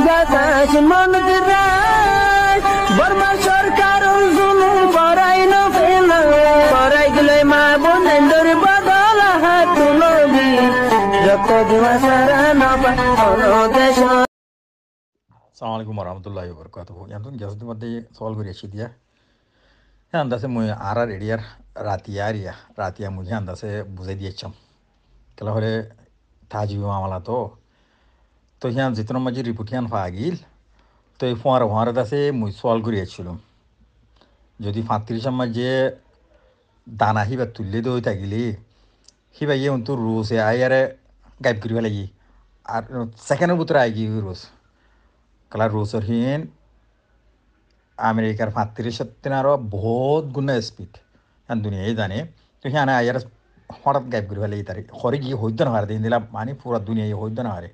বাতাস মন দিরাই বর্মা সরকার জুলুম করাই না ফেলা করাই গেলে মা বোনের বদল হাত তুলবি যত দিবা সারা না দেশ। Assalamu alaikum warahmatullahi wabarakatuh. Yantun jasdu madde soal guri ashidiya. Andase mu arar ediyar ratiya mu andase buzai diyecham. Kala hore taji amala to yan jitno maji reputian fagil to ei foara dase mu soal guri achilum. Jodi 35 maje dana hiba tulle do tagili hiba ye untu ruse ayare gaib guri halagi ar second butra agi rus kala rusor hin আমেরিকার 35 আরো বহুত গুণা speed এখন দুনিয়ায় জানে তো হ্যাঁ আয়ার হঠাৎ গাইব করে ফেলে তারে হরে গিয়ে হইতে না হারে দিন দিলাম মানে পুরা দুনিয়ায় হইতে না হারে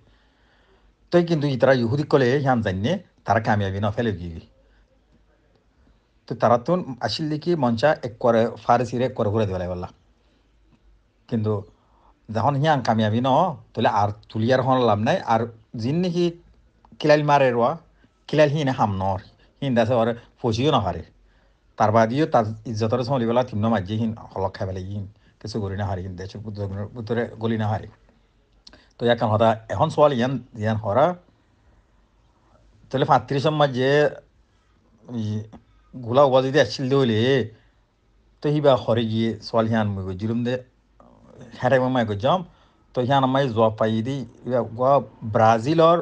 তো কিন্তু তারা ইহুদি কলে হ্যাঁ জানে তারা কামিয়াবি না ফেলে গিয়ে তো তারা তো আসলে কি মঞ্চা এক করে ফারসিরে এক করে ঘুরে দেওয়া বললা কিন্তু যখন হ্যাঁ কামিয়াবি ন তাহলে আর তুলিয়ার হন লাভ নাই আর যিন নাকি কিলাল মারে রোয়া কিলাল হিনে হাম নর হিন্দাছে ওর ফসিও না হারে তার বাদিও তার ইজ্জতর চলিবেলা তিন্ন মাঝে হিন হলক খাই পেলাই হিন কিছু গলি না হারি দেশের ভিতরে গলি না হারি তো এখন হতা এখন সোয়াল ইয়ান ইয়ান হরা তাহলে 35 মাঝে গোলা ওবা যদি আসছিল হইলে তো হিবা হরে গিয়ে সোয়াল হিয়ান মুই জিরুম দে হেরে মাই যাম তো হিয়ান আমায় জব পাই দি ব্রাজিলর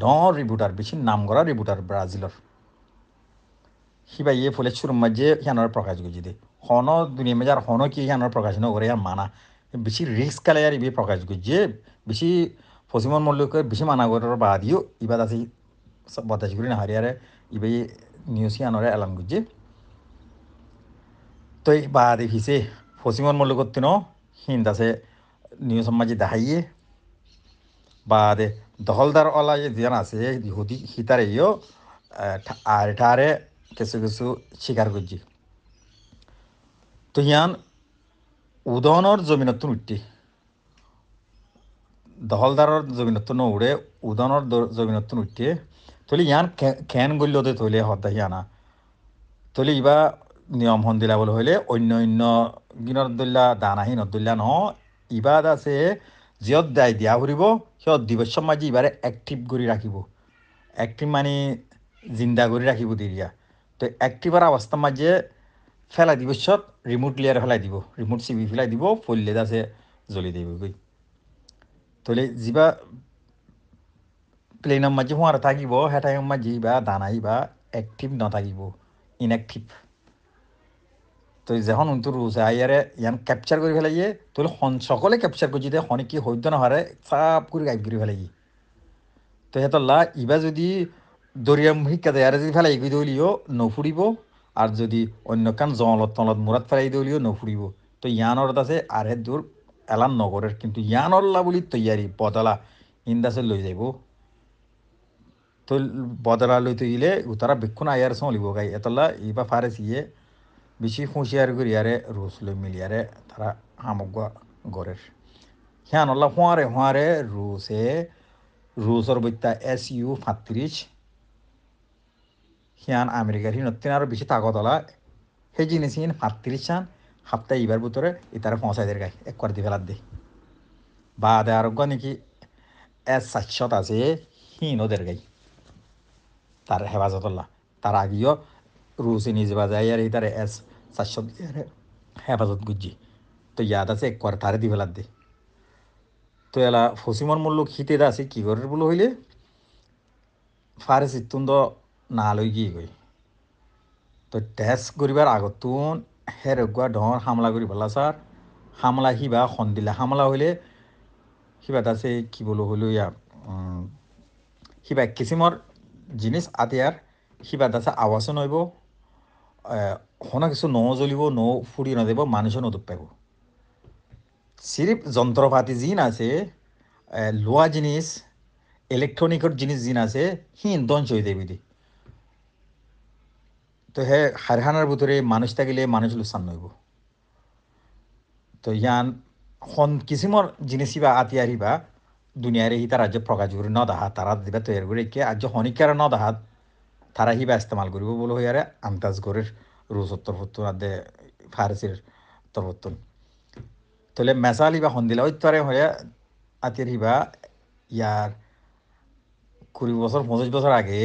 ডর রিবুটার বেশি নাম করা রিবুটার ব্রাজিলর হিবা ইয়ে ফুলে শুরু মাঝে হিয়ানোর প্রকাশ গুজি দে হন দুনিয়া মাঝে আর হন কি হিয়ানোর প্রকাশ নগরে আর মানা বেশি রিস্ক কালে আর ইবে প্রকাশ গুজিয়ে বেশি ফসিমন মল্লিক বেশি মানা করার বাদিও ইবাদ আছে বতাস করি না হারিয়ারে ইবে নিউজ হিয়ানোরে এলাম গুজি তো এই বাদে হিসে ফসিমন মল্লিক তিন হিন্দ আছে নিউজ মাঝে দেখাইয়ে বাদে দহলদার ওলা যে জিয়ান আছে ইহুদি হিতারে ইও আর এটারে কিছু কিছু স্বীকার করছি তো ইয়ান উদয়নের জমিনত উঠতে দহলদারের জমিনত উড়ে উদয়নের জমিনত উঠতে তলে ইয়ান খেন গল্যতে তৈলে হতা হিয়ানা তলে ইবা নিয়ম হন দিলা বলে হইলে অন্য গিনত দল্যা দানাহীনত দল্যা ন ইবাদ আছে জিয়ত দায় দিয়া ফুরিব সিয়ত দিবস মাঝে ইবারে অ্যাক্টিভ করে রাখিব অ্যাক্টিভ মানে জিন্দা করে রাখিব দিরিয়া তো অ্যাক্টিভার অবস্থা মাঝে ফেলাই দিব সব রিমোট লিয়ার ফেলাই দিব রিমোট চিবি ফেলাই দিব ফলিলে আছে জ্বলি দিব গই তলে যা প্লেনের মাঝে হোঁয়ার থাকিব হেটাই মাঝে বা দানাই বা অ্যাক্টিভ নথাকিব ইনঅ্যাক্টিভ তো যখন উন্তু রুজ আইয়ারে ইয়ান ক্যাপচার করে ফেলাইয়ে তাহলে সকলে ক্যাপচার করছি দে হনে কি হইতে না হারে চাপ করে গাইব করে ফেলাই তো হেতল্লা ইবা যদি দরিয়া শিক্ষা দেয় আর যদি ফেলাই গই দলিও নফুরিব আর যদি অন্য কান জলত তলত মুরাত ফেলাই দলিও নফুরিব তো ইয়ানর আছে আর হে দূর এলান নগরের কিন্তু ইয়ানরলা বলি তৈয়ারি বদলা ইন্দাসে লই যাইব তো বদলা লই তৈলে তারা বেক্ষণ আয়ার চলিব গাই এতলা ইবা ফারেস ইয়ে বেশি হুঁশিয়ার করিয়ারে রুস লই মিলিয়ারে তারা সামগ্র গড়ের হিয়ানল্লা হোঁয়ারে রুসর বইতা SU-35 হিয়ান আমেরিকার হিনত্তিন আরও বেশি তাগতলা সেই জিনিস হিন 35 সান সপ্তাহে ইবার ভিতরে ইতারে পৌঁছাইদের গাই এক করে দি ফেলার দে বাদে আরোগ্য নাকি S-400 আছে হিন ওদের গাই তার হেফাজতল্লা তার আগেও রুসে নিজে বাজাই আর ইতারে S-400 হেফাজত গুজি তো ইয়াদ আছে এক করে তারে দি ফেলার দে তো এলা ফসিমর মূল্য হিতে আছে কি করে বলে হইলে ফারেস ইতুন না লই গিয়ে গই তো টেস্ট করিবার আগতুন হেরগুয়া ডর হামলা করি পেলা স্যার হামলা হিবা সন্দিলা হামলা হইলে হিবা আছে কি বলো হইল ইয়া হিবা কিসিমর জিনিস আতিয়ার হিবা আছে আওয়াজও নইব হনা কিছু ন জ্বলিব ন ফুড়ি নদেব মানুষও নদুপ পাইব সিরিপ যন্ত্রপাতি জিন আছে লোয়া জিনিস ইলেকট্রনিকর জিনিস জিন আছে হিন দঞ্চ হয়ে দেবি দি তো হে হারহানার ভিতরে মানুষ থাকিলে মানুষ লোকসান নইব তো ইয়ান হন কিসিমর জিনিস বা আতিয়ারিবা দুনিয়ারে হি তার রাজ্য প্রকাশ করে ন দাহা তারা দিবা তৈরি করে কে আজ হনিকার ন দাহাত তারা হিবা ইস্তেমাল করিব বলে হইয়ারে আন্দাজ করে রুজ উত্তর আদে ফারসির তরফতুন তাহলে মেসাল হিবা হন্দিলা ওই তরে হয়ে আতির হিবা ইয়ার 20 বছর 25 বছর আগে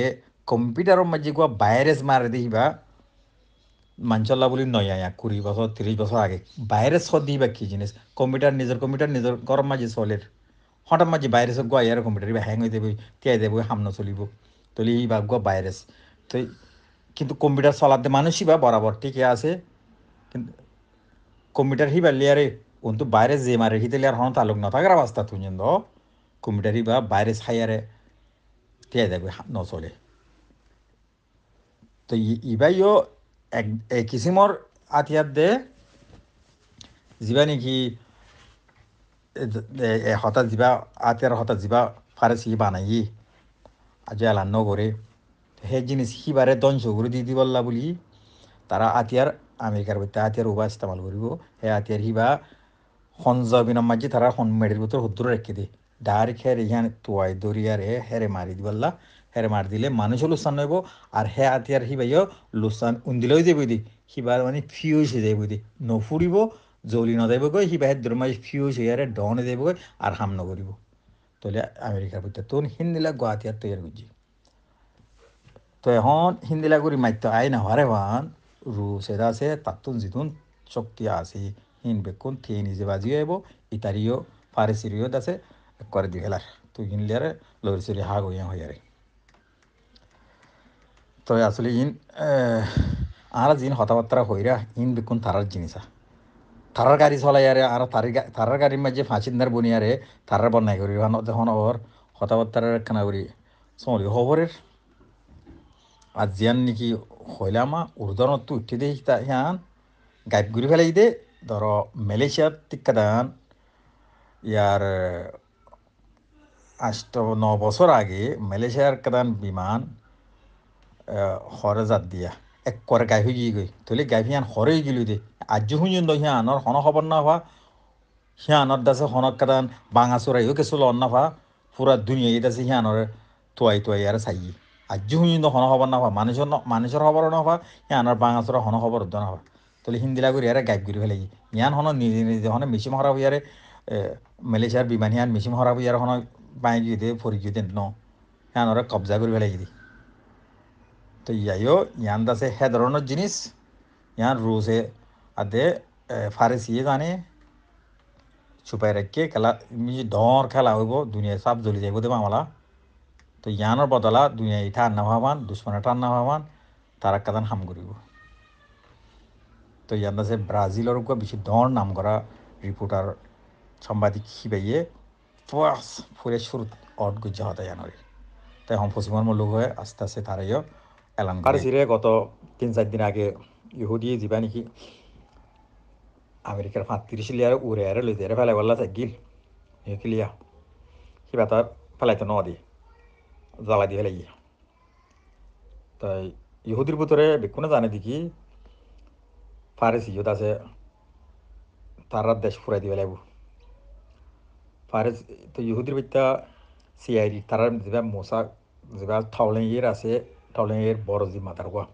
কম্পিউটারের মাঝে কোয়া ভাইরাস মারে দিবা মানচল্লা বলি নয় আয়া 20 বছর 30 বছর আগে ভাইরাস সদ দিবা কি জিনিস কম্পিউটার নিজের গরম মাঝে চলের হঠাৎ মাঝে ভাইরাস গোয়া ইয়ার কম্পিউটার বা হ্যাং হয়ে দেবে তিয়াই দেবো হামনা চলিব তলি বা গোয়া ভাইরাস তো কিন্তু কম্পিউটার চলাতে মানুষই বা বরাবর ঠিকই আছে কিন্তু কম্পিউটার হিবা লিয়ারে কিন্তু ভাইরাস যে মারে হিতে লিয়ার হন তালুক না থাকার অবস্থা তুই কম্পিউটার হিবা ভাইরাস হাইয়ারে তিয়াই দেবে নচলে তো ইবাইও এক কিসিমর আতিয়াত দে যিবা নেকি হঠাৎ যিবা আতিয়ার হঠাৎ যিবা ফারেসি বানাই আজ এলান নগরে সেই জিনিস সিবারে ধ্বংস করে দি দিবল্লা বলি তারা আতিয়ার আমেরিকার বইতে আতিয়ার উবা ইস্তেমাল করিব সেই আতিয়ার সিবা সঞ্জবিনৰ মাঝে তারা মেডির ভিতর হুদ্দুর রেখে দিয়ে ডাইরেক্ট হের ইহান তোয়াই দরিয়ারে হেরে মারি দিবল্লা হেরে মারি দিলে মানুষও লোকসান হইব আর হে আতিয়ার সিবাইও লোকসান উন্দিলেও যাবই দি সিবার মানে ফিউজ হয়ে যাবই দি নফুরিব জ্বলি নযাইব গৈ সিবা হের মাঝে ফিউজ হইয়ারে ডনে যাইব গৈ আর হাম নকরিব তাহলে আমেরিকার ভিতরে তোন হিন্দিলা গুয়াহাতিয়ার তৈরি করছি তো এখন হিন্দিলা করি মাইতো আই না হরে ভান রুস এদা আছে তাতুন জিতুন শক্তি আছে হিন বেকুন থিয়ে নিজে বাজি আইব ইতারিও ফারেসিরিও দাসে করে দি ফেলার তুই হিনলিয়ারে লরি সরি হাগ হইয়া হইয়ারে তো আসলে ইন আর জিন হতাবার্তা হইরা ইন বেকুন তারার জিনিসা তারার গাড়ি চলাইয়ারে আর তারার গাড়ির মাঝে ফাঁসিন্দার বনিয়ারে তারার বন্যায় করি তখন ওর হতাবার্তার খানা করি চলি খবরের আর জিয়ান নাকি হইলামা উর্দনত উঠে দিয়ে হিয়ান গাইব ঘুরে ফেলাই দে ধরো মালয়েশিয়ার টিক্কাদান ইয়ার 8-9 বছর আগে মালয়েশিয়ার কাদান বিমান হরে জাত দিয়া এক করে গাই হয়ে গিয়ে গই তাহলে গাই হিয়ান হরেই গেল দে আজ শুনিন হিয়ানর হন খবর না হওয়া সিয়ানত দাসে হনক কাদান বাঙা চোরাইও কিছু লন নাফা পুরা দুনিয়ায় দাসে সিয়ানরে তোয়াই আর চাই আজ শুনি হন খবর না হওয়া মানুষের খবর না হওয়া সিয়ানর বাঙা চোরা হন খবর না হওয়া তাহলে হিন্দিলা করি আরে গাইব করে ফেলাই ইয়ান হন নিজে নিজে হনে মিছিম হরা হইয়ারে মালয়েশিয়ার বিমান হিয়ান মিছিম হরা হইয়ার হন বাই গিয়ে দে ফরি গিয়ে দেন ন সিয়ানরে কবজা করে ফেলাই দি তো ইয়াইও ইয়ান দাসে হে ধরনের জিনিস ইয়ান রুসে আদে ফারেসিয়ে জানে ছুপাই রেখে খেলা ডর খেলা হইব দুনিয়ায় সব জ্বলি যাইব দে মামলা তো ইয়ানোর বদলা দুনিয়া ইটা আন্না ভাবান দুশ্মনে টান্না ভাবান তারা কাদান হাম করিব তো ইয়ান আছে ব্রাজিলের বেশি ডর নাম করা রিপোর্টার সাংবাদিক হিবাইয়ে ফাস ফুরে শুরু অট গুজ্জা হতে ইয়ানরে তাই এখন পশ্চিমবঙ্গের লোক হয়ে আস্তে আস্তে তারাইও এলান করে সিরে গত 3-4 দিন আগে ইহুদি যাবা নাকি আমেরিকার 35 লিয়ার উড়ে আরে লইতে আরে ফেলাই বললা গিল কিলিয়া সিবা তার ফেলাইতে ন দি জ্বালা দিয়ে ফেলাই তাই ইহুদির ভিতরে বেকুনে জানে দেখি ফারেসি ইহুদ আছে তারা দেশ ফুরাই দিয়ে ফেলাইব ফারেস তো ইহুদির ভিতটা সিআইডি তারা যেবা মশা যেবা থাউলেঙ্গের আছে থাউলেঙ্গের বড় জি মাতার গোয়া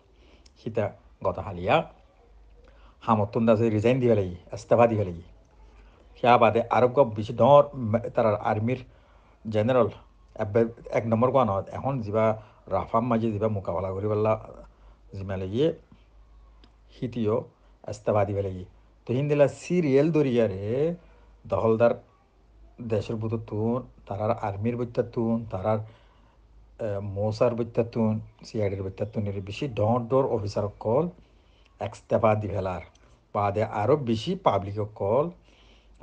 সীতা গতা হালিয়া হামতুন দাসে রিজাইন দিয়ে ফেলাই ইস্তফা দিয়ে ফেলাই সেয়া বাদে আরো বেশি ডর তার আর্মির জেনারেল 1 নম্বর কোয়া নহয় এখন যা রাফাম মাঝে যা মোকাবেলা করি পেলা জিমা লাগিয়ে সিটিও ইস্তফা দি পেলাই তো হিন্দিলা সিরিয়াল দরিয়ারে দখলদার দেশের বুতো তুন তারার আর্মির বৈত্যা তুন তারার মৌসার বৈত্যা তুন সিআইডির বৈত্যা তুনের বেশি ডর অফিসার কল ইস্তফা দি ফেলার বাদে আরও বেশি পাবলিক কল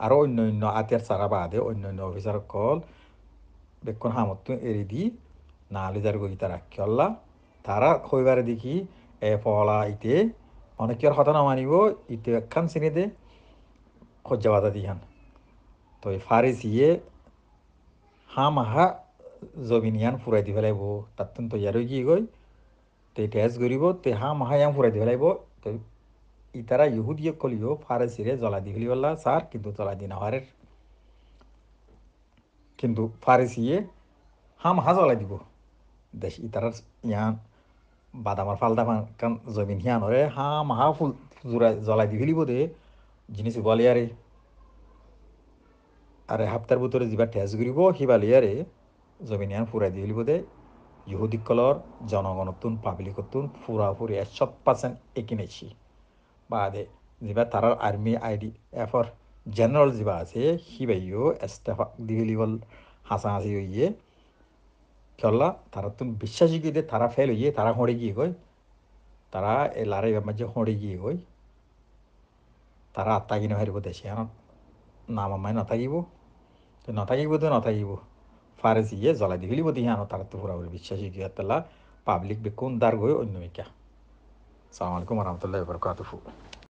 আরও অন্য আতিয়ার সারা বাদে অন্য অফিসার কল বেক্ষণ হামত এরি দি না লিজার গই তারা কিয়ল্লা তারা হইবারে দেখি পলা ইতে অনেকের হতা না মানিব ইতে একখান চিনি দে খজ্জা বাধা দিহান তো ফারিস ইয়ে হাহা জমিনিয়ান ফুরাই দি ফেলাইব তাত তো ইয়ারই কি গই তে টেজ করিব তে হাহা ইয়ান ফুরাই দি ফেলাইব তো ইতারা ইহুদিয়ে কলিও ফারেসিরে জ্বলা দি ফেলিবল্লা সার কিন্তু জ্বলা দি না হারের কিন্তু ফারিসিয়ে হাম হা জ্বলাই দিব দেশ ইতার ইয়ান বাদামার ফালদা কান জমিন হিয়ানরে হাম হা ফুল জোড়া জ্বলাই দি ফেলিব দে জিনিস বলে আরে হাপ্তার ভিতরে যা টেস্ট করিব সিবালিয়ারে জমিন ইয়ান ফুরাই দি ফেলিব দে ইহুদিকলর জনগণতুন পাবলিকতুন ফুরাফুরি 100% একিনেছি বাদে যা তারার আর্মি আইডি এফর জেনারেল যা আছে সিবাইও এস্তেফা দি ফেলিবল হাসাহাসি হইয়ে খেলা তারা তুন বিশ্বাসী গিয়ে তারা ফেল হইয়ে তারা হড়ে গিয়ে গই তারা এ লারে মাঝে হড়ে গিয়ে গই তারা আত্মা কিনে হারিব দেশে নাম আমায় নথাকিব তো নথাকিব তো নথাকিব ফারেসি ইয়ে জ্বলাই দি ফেলিব দিয়ে আনো তারা তো পুরাপুরি বিশ্বাসী গিয়ে তালা পাবলিক বেকুন দার গই অন্য মিকা সালাম আলাইকুম রহমতুল্লাহ বরকাতুহু